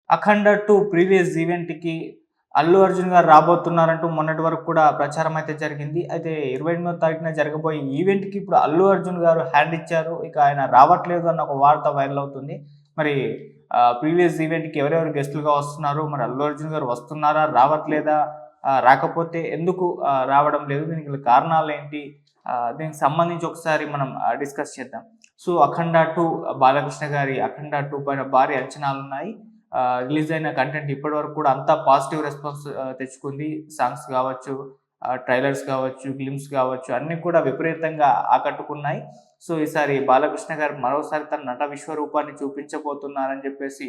'అఖండ 2' previous ఈవెంట్‌కి అల్లు అర్జున్ గారు రాబోతున్నారంటూ మొన్నటి వరకు కూడా ప్రచారం అయితే జరిగింది. అయితే 28వ తారీఖున జరగబోయే ఈవెంట్‌కి ఇప్పుడు అల్లు అర్జున్ గారు హ్యాండ్ ఇచ్చారు. ఇక ఆయన రావట్లేదు అన్న ఒక వార్త వైరల్ అవుతుంది. మరి ప్రీవియస్ ఈవెంట్‌కి ఎవరెవరు గెస్ట్‌లుగా వస్తున్నారు? మరి అల్లు అర్జున్ గారు వస్తున్నారా? రావట్లేదా? రాకపోతే ఎందుకు రావడం లేదు? దీనికి గల కారణాలేంటి? దీనికి సంబంధించి ఒకసారి మనం డిస్కస్ చేద్దాం. సో, 'అఖండ 2' బాలకృష్ణ గారి 'అఖండ 2' పైన భారీ అంచనాలున్నాయి. రిలీజ్ అయిన కంటెంట్ ఇప్పటివరకు కూడా అంతా పాజిటివ్ రెస్పాన్స్ తెచ్చుకుంది. సాంగ్స్ గావచ్చు, ట్రైలర్స్ కావచ్చు, గ్లిమ్స్ కావచ్చు అన్నీ కూడా విపరీతంగా ఆకట్టుకున్నాయి. సో, ఈసారి బాలకృష్ణ గారు మరోసారి తన నట విశ్వరూపాన్ని చూపించబోతున్నారని చెప్పేసి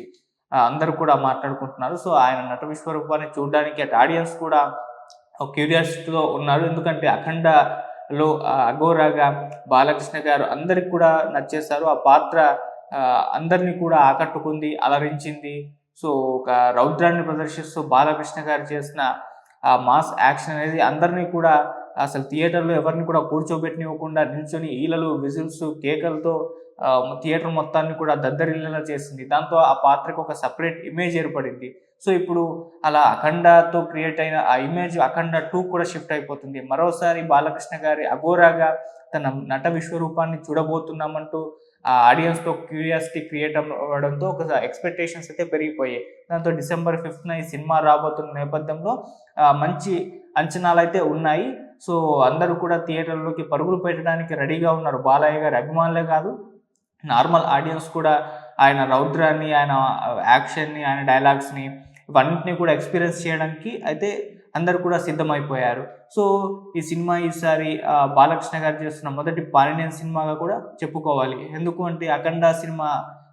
అందరూ కూడా మాట్లాడుకుంటున్నారు. సో, ఆయన నట విశ్వరూపాన్ని చూడ్డానికి అటు ఆడియన్స్ కూడా ఒక క్యూరియాసిటీతో ఉన్నారు. ఎందుకంటే 'అఖండ'లో అఘోరాగా బాలకృష్ణ గారు అందరికి కూడా నచ్చేసారు. ఆ పాత్ర అందరిని కూడా ఆకట్టుకుంది, అలరించింది. సో, ఒక రౌద్రాన్ని ప్రదర్శిస్తూ బాలకృష్ణ గారు చేసిన ఆ మాస్ యాక్షన్ అనేది అందరిని కూడా అసలు థియేటర్‌లో ఎవరిని కూడా కూర్చోబెట్టనివ్వకుండా నిల్చొని ఈలలు, విజిల్స్, కేకలతో థియేటర్ మొత్తాన్ని కూడా దద్దరిల్లేలా చేసింది. దాంతో ఆ పాత్రకు ఒక సెపరేట్ ఇమేజ్ ఏర్పడింది. సో, ఇప్పుడు అలా 'అఖండ'తో క్రియేట్ అయిన ఆ ఇమేజ్ 'అఖండ 2' కూడా షిఫ్ట్ అయిపోతుంది. మరోసారి బాలకృష్ణ గారి అఘోరాగా తన నట విశ్వరూపాన్ని చూడబోతున్నామంటూ ఆడియన్స్‌లో క్యూరియాసిటీ క్రియేట్ అవ్వడంతో ఒక ఎక్స్‌పెక్టేషన్స్ అయితే పెరిగిపోయాయి. దాంతో డిసెంబర్ 5న ఈ సినిమా రాబోతున్న నేపథ్యంలో మంచి అంచనాలైతే ఉన్నాయి. సో, అందరూ కూడా థియేటర్‌లోకి పరుగులు పెట్టడానికి రెడీగా ఉన్నారు. బాలయ్య గారి అభిమానులే కాదు, నార్మల్ ఆడియన్స్ కూడా ఆయన రౌద్రాన్ని, ఆయన యాక్షన్‌ని, ఆయన డైలాగ్స్‌ని ఇవన్నిటిని కూడా ఎక్స్‌పీరియన్స్ చేయడానికి అయితే అందరూ కూడా సిద్ధమైపోయారు. సో, ఈ సినిమా ఈసారి బాలకృష్ణ గారు చేస్తున్న మొదటి పాన్ ఇండియన్ సినిమాగా కూడా చెప్పుకోవాలి. ఎందుకు అంటే 'అఖండ' సినిమా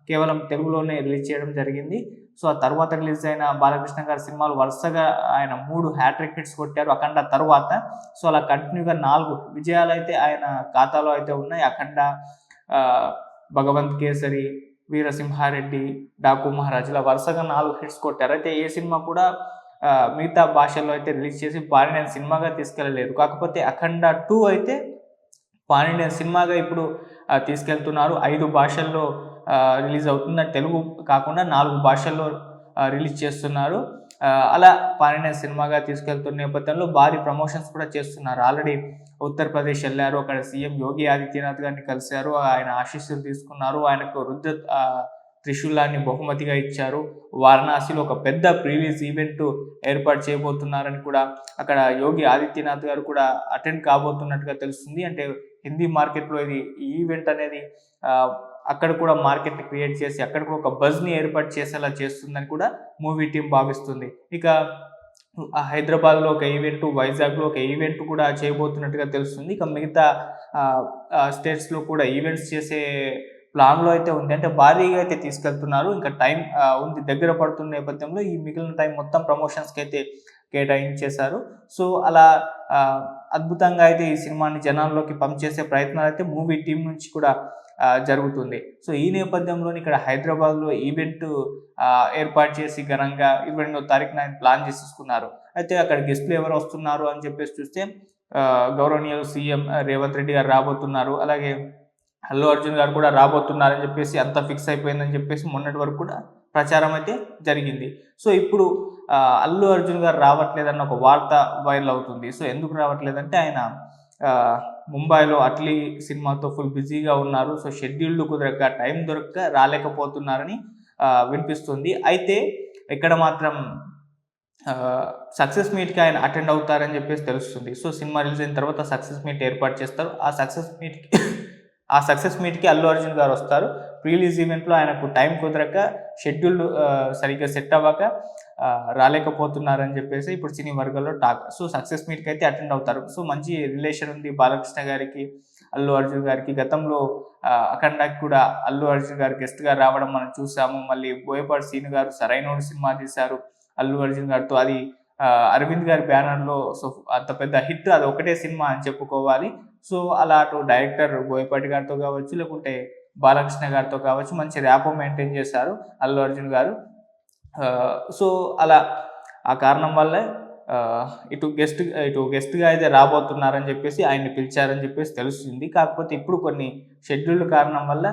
కేవలం తెలుగులోనే రిలీజ్ చేయడం జరిగింది. సో, ఆ తర్వాత రిలీజ్ అయిన బాలకృష్ణ గారి సినిమాలు వరుసగా ఆయన 3 హ్యాట్రిక్ హిట్స్ కొట్టారు 'అఖండ' తరువాత. సో, అలా కంటిన్యూగా 4 విజయాలైతే ఆయన ఖాతాలో అయితే ఉన్నాయి. 'అఖండ', ఆహ్, 'భగవంత్ కేసరి', 'వీరసింహారెడ్డి', 'డాకు మహారాజ్' ఇలా వరుసగా 4 హిట్స్ కొట్టారు. అయితే ఏ సినిమా కూడా మిగతా భాషల్లో అయితే రిలీజ్ చేసి పాన్ ఇండియన్ సినిమాగా తీసుకెళ్ళలేదు. కాకపోతే 'అఖండ 2' అయితే పాన్ ఇండియన్ సినిమాగా ఇప్పుడు తీసుకెళ్తున్నారు. 5 భాషల్లో రిలీజ్ అవుతుంది. తెలుగు కాకుండా 4 భాషల్లో రిలీజ్ చేస్తున్నారు. అలా పాన్ ఇండియన్ సినిమాగా తీసుకెళ్తున్న నేపథ్యంలో భారీ ప్రమోషన్స్ కూడా చేస్తున్నారు. ఆల్రెడీ ఉత్తరప్రదేశ్ ఎళ్లారు. అక్కడ సీఎం యోగి ఆదిత్యనాథ్ గారిని కలిసారు. ఆయన ఆశీస్సులు తీసుకున్నారు. ఆయనకు త్రిశూలాన్ని బహుమతిగా ఇచ్చారు. వారణాసిలో ఒక పెద్ద ప్రీవియస్ ఈవెంట్ ఏర్పాటు చేయబోతున్నారని కూడా అక్కడ యోగి ఆదిత్యనాథ్ గారు కూడా అటెండ్ కాబోతున్నట్టుగా తెలుస్తుంది. అంటే హిందీ మార్కెట్‌లో ఈ ఈవెంట్ అనేది అక్కడ కూడా మార్కెట్‌ని క్రియేట్ చేసి అక్కడ కూడా ఒక బజ్‌ని ఏర్పాటు చేసేలా చేస్తుందని కూడా మూవీ టీమ్ భావిస్తుంది. ఇక హైదరాబాద్‌లో ఒక ఈవెంట్, వైజాగ్‌లో ఒక ఈవెంట్ కూడా చేయబోతున్నట్టుగా తెలుస్తుంది. ఇక మిగతా ఆహ్, స్టేట్స్‌లో కూడా ఈవెంట్స్ చేసే ప్లాన్‌లో అయితే ఉంది. అంటే భారీగా అయితే తీసుకెళ్తున్నారు. ఇంకా టైం ఉంది. దగ్గర పడుతున్న నేపథ్యంలో ఈ మిగిలిన టైం మొత్తం ప్రమోషన్స్‌కైతే కేటాయించేశారు. సో, అలా ఆహ్, అద్భుతంగా అయితే ఈ సినిమాని జనాల్లోకి పంప్ చేసే ప్రయత్నాలైతే మూవీ టీమ్ నుంచి కూడా జరుగుతుంది. సో, ఈ నేపథ్యంలోనే ఇక్కడ హైదరాబాద్‌లో ఈవెంట్ ఏర్పాటు చేసి ఘనంగా 22వ తారీఖున ఆయన ప్లాన్ చేసేసుకున్నారు. అయితే అక్కడ గెస్ట్‌లు ఎవరు వస్తున్నారు అని చెప్పేసి చూస్తే గౌరవనీయులు సీఎం రేవంత్ రెడ్డి గారు రాబోతున్నారు. అలాగే అల్లు అర్జున్ గారు కూడా రాబోతున్నారని చెప్పేసి అంతా ఫిక్స్ అయిపోయిందని చెప్పేసి మొన్నటి వరకు కూడా ప్రచారం అయితే జరిగింది. సో, ఇప్పుడు అల్లు అర్జున్ గారు రావట్లేదన్న ఒక వార్త వైరల్ అవుతుంది. సో, ఎందుకు రావట్లేదంటే ఆయన ఆహ్, ముంబైలో 'అట్లీ' సినిమాతో ఫుల్ బిజీగా ఉన్నారు. సో, షెడ్యూల్డ్ కుదరక, టైం దొరక్క రాలేకపోతున్నారని వినిపిస్తుంది. అయితే ఇక్కడ మాత్రం సక్సెస్ మీట్‌కి ఆయన అటెండ్ అవుతారని చెప్పేసి తెలుస్తుంది. సో, సినిమా రిలీజ్ అయిన తర్వాత సక్సెస్ మీట్ ఏర్పాటు చేస్తారు. ఆ సక్సెస్ మీట్‌కి అల్లు అర్జున్ గారొస్తారు. ప్రీ రిలీజ్ ఈవెంట్‌లో ఆయనకు టైం కుదరక షెడ్యూల్ సరిగ్గా సెట్ అవ్వక రాలేకపోతున్నారని చెప్పేసి ఇప్పుడు సినీ వర్గాల్లో టాక్. సో, సక్సెస్ మీట్‌కైతే అటెండ్ అవుతారు. సో, మంచి రిలేషన్ ఉంది బాలకృష్ణ గారికి, అల్లు అర్జున్ గారికి. గతంలో 'అఖండ'కి కూడా అల్లు అర్జున్ గారు గెస్ట్‌గా రావడం మనం చూసాము. మళ్ళీ బోయపాటి శ్రీను గారు 'సరైనోడు' సినిమా తీశారు అల్లు అర్జున్ గారితో. అది అరవింద్ గారి బ్యానర్‌లో సో, అంత పెద్ద హిట్ అది ఒకటే సినిమా అని చెప్పుకోవాలి. సో, అలా అటు డైరెక్టర్ బోయపాటి గారితో కావచ్చు, లేకుంటే బాలకృష్ణ గారితో కావచ్చు మంచి ర్యాపో మెయింటైన్ చేశారు అల్లు అర్జున్ గారు. సో, అలా ఆ కారణం వల్లే ఇటు గెస్ట్‌గా అయితే రాబోతున్నారని చెప్పేసి ఆయన్ని పిలిచారని చెప్పేసి తెలుస్తుంది. కాకపోతే ఇప్పుడు కొన్ని షెడ్యూల్డ్ కారణం వల్ల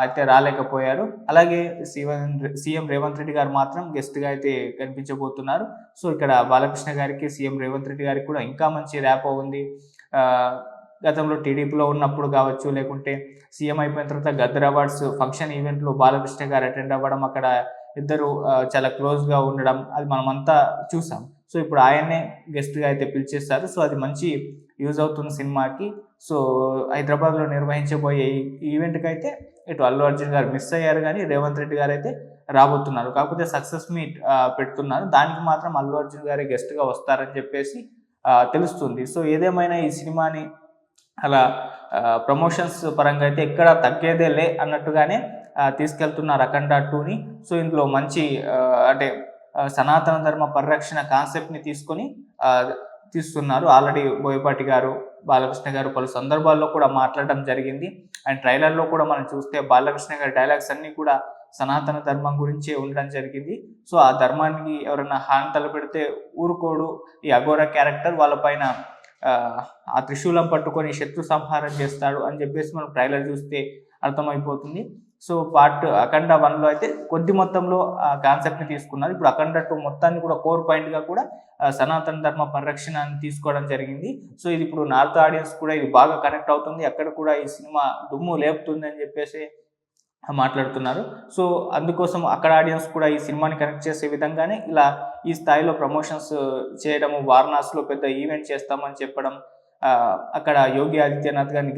అయితే రాలేకపోయారు. అలాగే సీఎం రేవంత్ రెడ్డి గారు మాత్రం గెస్ట్‌గా అయితే కనిపించబోతున్నారు. సో, ఇక్కడ బాలకృష్ణ గారికి, సీఎం రేవంత్ రెడ్డి గారికి కూడా ఇంకా మంచి ర్యాపో ఉంది. ఆహ్, గతంలో టీడీపీలో ఉన్నప్పుడు కావచ్చు, లేకుంటే సీఎం అయిపోయిన తర్వాత గద్దర్ అవార్డ్స్ ఫంక్షన్ ఈవెంట్‌లో బాలకృష్ణ గారు అటెండ్ అవ్వడం, అక్కడ ఇద్దరు చాలా క్లోజ్‌గా ఉండడం అది మనమంతా చూసాం. సో, ఇప్పుడు ఆయన్నే గెస్ట్‌గా అయితే పిలిచేస్తారు. సో, అది మంచి యూజ్ అవుతుంది సినిమాకి. సో, హైదరాబాద్‌లో నిర్వహించబోయే ఈ ఈవెంట్‌కైతే ఇటు అల్లు అర్జున్ గారు మిస్ అయ్యారు గానీ, రేవంత్ రెడ్డి గారైతే రాబోతున్నారు. కాకపోతే సక్సెస్ మీట్ పెడుతున్నారు. దానికి మాత్రం అల్లు అర్జున్ గారే గెస్ట్‌గా వస్తారని చెప్పేసి తెలుస్తుంది. సో, ఏదేమైనా ఈ సినిమాని అలా ప్రమోషన్స్ పరంగా అయితే ఎక్కడ తగ్గేదేలే అన్నట్టుగానే తీసుకెళ్తున్నారు 'అఖండ 2'ని. సో, ఇందులో మంచి అంటే సనాతన ధర్మ పరిరక్షణ కాన్సెప్ట్‌ని తీసుకొని తీస్తున్నారు. ఆల్రెడీ బోయపాటి గారు, బాలకృష్ణ గారు పలు సందర్భాల్లో కూడా మాట్లాడడం జరిగింది. అండ్ ట్రైలర్‌లో కూడా మనం చూస్తే బాలకృష్ణ గారి డైలాగ్స్ అన్నీ కూడా సనాతన ధర్మం గురించే ఉండడం జరిగింది. సో, ఆ ధర్మానికి ఎవరైనా హాని తలపెడితే ఊరుకోడు ఈ అఘోరా క్యారెక్టర్. వాళ్ళ పైన ఆ త్రిశూలం పట్టుకొని శత్రు సంహారం చేస్తాడు అని చెప్పేసి మనం ట్రైలర్ చూస్తే అర్థమైపోతుంది. సో, పార్ట్ 'అఖండ 1'లో అయితే కొద్ది మొత్తంలో ఆ కాన్సెప్ట్‌ని తీసుకున్నారు. ఇప్పుడు 'అఖండ 2' మొత్తాన్ని కూడా కోర్ పాయింట్‌గా కూడా సనాతన ధర్మ పరిరక్షణ అని తీసుకోవడం జరిగింది. సో, ఇది ఇప్పుడు నార్త్ ఆడియన్స్ కూడా ఇది బాగా కనెక్ట్ అవుతుంది. అక్కడ కూడా ఈ సినిమా దుమ్ము లేపుతుంది అని చెప్పేసి మాట్లాడుతున్నారు. సో, అందుకోసం అక్కడ ఆడియన్స్ కూడా ఈ సినిమాని కనెక్ట్ చేసే విధంగానే ఇలా ఈ స్థాయిలో ప్రమోషన్స్ చేయడము, వారణాసిలో పెద్ద ఈవెంట్ చేస్తామని చెప్పడం, అక్కడ యోగి ఆదిత్యనాథ్ గారిని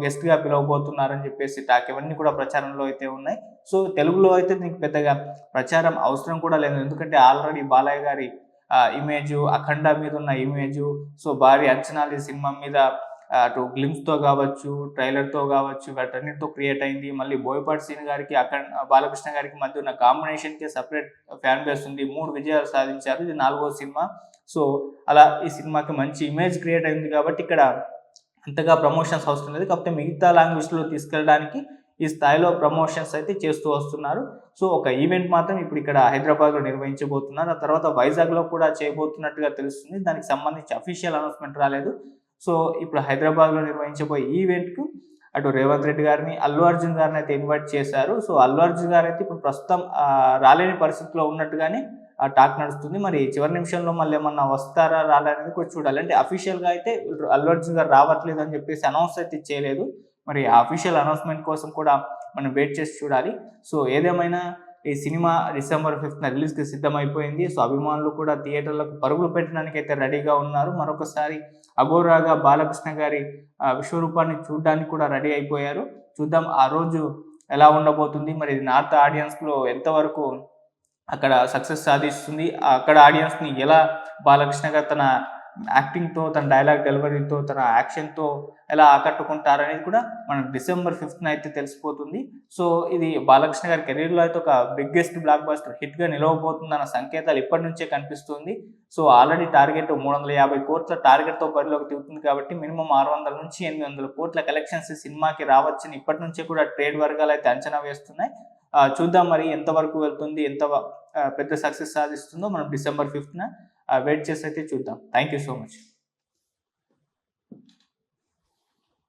గెస్ట్‌గా పిలవబోతున్నారని చెప్పేసి టాక్ ఇవన్నీ కూడా ప్రచారంలో అయితే ఉన్నాయి. సో, తెలుగులో అయితే దీనికి పెద్దగా ప్రచారం అవసరం కూడా లేదు. ఎందుకంటే ఆల్రెడీ బాలయ్య గారి ఇమేజు, 'అఖండ' మీద ఉన్న ఇమేజు, సో, భారీ అంచనాలు ఈ సినిమా మీద అటు గ్లిమ్స్‌తో గావచ్చు, ట్రైలర్‌తో గావచ్చు వీటన్నిటితో క్రియేట్ అయింది. మళ్ళీ బోయపాటి శ్రీను గారికి, బాలకృష్ణ గారికి మధ్య ఉన్న కాంబినేషన్‌కే సెపరేట్ ఫ్యాన్ బేస్ ఉంది. 3 విజయాలు సాధించారు. ఇది 4వ సినిమా. సో, అలా ఈ సినిమాకి మంచి ఇమేజ్ క్రియేట్ అయింది కాబట్టి ఇక్కడ అంతగా ప్రమోషన్స్ అవసరం లేదు. కాకపోతే మిగతా లాంగ్వేజ్‌లో తీసుకెళ్ళడానికి ఈ స్థాయిలో ప్రమోషన్స్ అయితే చేస్తూ వస్తున్నారు. సో, ఒక ఈవెంట్ మాత్రం ఇప్పుడు ఇక్కడ హైదరాబాద్‌లో నిర్వహించబోతున్నారు. ఆ తర్వాత వైజాగ్‌లో కూడా చేయబోతున్నట్టుగా తెలుస్తుంది. దానికి సంబంధించి అఫీషియల్ అనౌన్స్‌మెంట్ రాలేదు. సో, ఇప్పుడు హైదరాబాద్‌లో నిర్వహించబోయే ఈవెంట్‌కు అటు రేవంత్ రెడ్డి గారిని, అల్లు అర్జున్ గారిని అయితే ఇన్వైట్ చేశారు. సో, అల్లు అర్జున్ గారైతే ఇప్పుడు ప్రస్తుతం రాలేని పరిస్థితిలో ఉన్నట్టుగానే టాక్ నడుస్తుంది. మరి చివరి నిమిషంలో మళ్ళీ ఏమన్నా వస్తారా? రారా? అనేది కూడా చూడాలి. అంటే అఫీషియల్‌గా అయితే అల్లు అర్జున్ గారు రావట్లేదు అని చెప్పేసి అనౌన్స్ అయితే చేయలేదు. మరి ఆ అఫీషియల్ అనౌన్స్‌మెంట్ కోసం కూడా మనం వెయిట్ చేసి చూడాలి. సో, ఏదేమైనా ఈ సినిమా డిసెంబర్ 5న రిలీజ్‌కి సిద్ధమైపోయింది. సో, అభిమానులు కూడా థియేటర్‌లకు పరుగులు పెట్టడానికైతే రెడీగా ఉన్నారు. మరొకసారి అఘోరాగా బాలకృష్ణ గారి విశ్వరూపాన్ని చూడ్డానికి కూడా రెడీ అయిపోయారు. చూద్దాం ఆ రోజు ఎలా ఉండబోతుంది. మరి నార్త్ ఆడియన్స్‌లో ఎంతవరకు అక్కడ సక్సెస్ సాధిస్తుంది. అక్కడ ఆడియన్స్‌ని ఎలా బాలకృష్ణ గారు తన యాక్టింగ్‌తో, తన డైలాగ్ డెలివరీతో, తన యాక్షన్‌తో ఎలా ఆకట్టుకుంటారనేది కూడా మనకు డిసెంబర్ 5న అయితే తెలిసిపోతుంది. సో, ఇది బాలకృష్ణ గారి కెరీర్‌లో అయితే ఒక బిగ్గెస్ట్ బ్లాక్ బస్టర్ హిట్‌గా నిలవబోతుందన్న సంకేతాలు ఇప్పటి నుంచే కనిపిస్తుంది. సో, ఆల్రెడీ టార్గెట్ 350 కోట్ల టార్గెట్‌తో బరిలోకి దిగుతుంది కాబట్టి మినిమమ్ 600-800 కోట్ల కలెక్షన్స్ ఈ సినిమాకి రావచ్చని ఇప్పటి నుంచే కూడా ట్రేడ్ వర్గాలు అయితే అంచనా వేస్తున్నాయి. చూద్దాం మరి ఎంతవరకు వెళ్తుంది, పెద్ద సక్సెస్ సాధిస్తుందో మనం డిసెంబర్ 5న వెయిట్ చేసి అయితే చూద్దాం. Thank you so much.